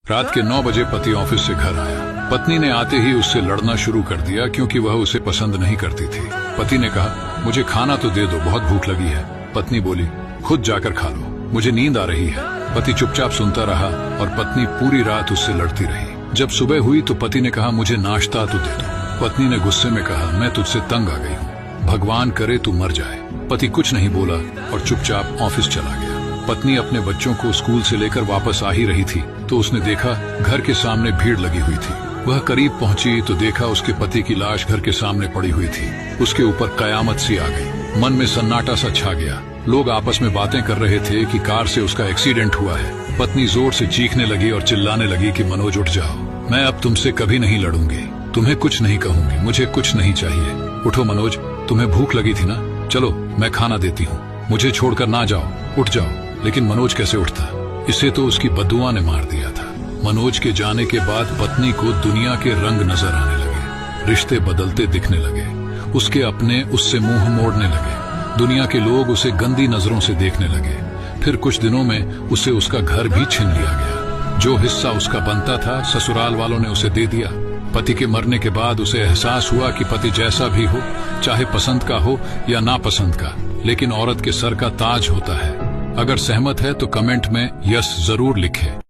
रात के 9 बजे पति ऑफिस से घर आया। पत्नी ने आते ही उससे लड़ना शुरू कर दिया क्योंकि वह उसे पसंद नहीं करती थी। पति ने कहा, मुझे खाना तो दे दो, बहुत भूख लगी है। पत्नी बोली, खुद जाकर खा लो, मुझे नींद आ रही है। पति चुपचाप सुनता रहा और पत्नी पूरी रात उससे लड़ती रही। जब सुबह हुई तो पति ने कहा, मुझे नाश्ता तो दे दो। पत्नी ने गुस्से में कहा, मैं तुझसे तंग आ गई हूँ, भगवान करे तू मर जाए। पति कुछ नहीं बोला और चुपचाप ऑफिस चला गया। पत्नी अपने बच्चों को स्कूल से लेकर वापस आ ही रही थी तो उसने देखा घर के सामने भीड़ लगी हुई थी। वह करीब पहुंची तो देखा उसके पति की लाश घर के सामने पड़ी हुई थी। उसके ऊपर कयामत सी आ गई। मन में सन्नाटा सा छा गया। लोग आपस में बातें कर रहे थे कि कार से उसका एक्सीडेंट हुआ है। पत्नी जोर से चीखने लगी और चिल्लाने लगी कि मनोज उठ जाओ, मैं अब तुमसे कभी नहीं लड़ूंगी, तुम्हें कुछ नहीं कहूंगी, मुझे कुछ नहीं चाहिए। उठो मनोज, तुम्हें भूख लगी थी ना, चलो मैं खाना देती हूँ, मुझे छोड़कर ना जाओ, उठ जाओ। लेकिन मनोज कैसे उठता, इसे तो उसकी बद्दुआ ने मार दिया था। मनोज के जाने के बाद पत्नी को दुनिया के रंग नजर आने लगे, रिश्ते बदलते दिखने लगे, उसके अपने उससे मुंह मोड़ने लगे, दुनिया के लोग उसे गंदी नजरों से देखने लगे। फिर कुछ दिनों में उसे उसका घर भी छीन लिया गया। जो हिस्सा उसका बनता था ससुराल वालों ने उसे दे दिया। पति के मरने के बाद उसे एहसास हुआ कि पति जैसा भी हो, चाहे पसंद का हो या नापसंद का, लेकिन औरत के सर का ताज होता है। अगर सहमत है तो कमेंट में यस जरूर लिखें।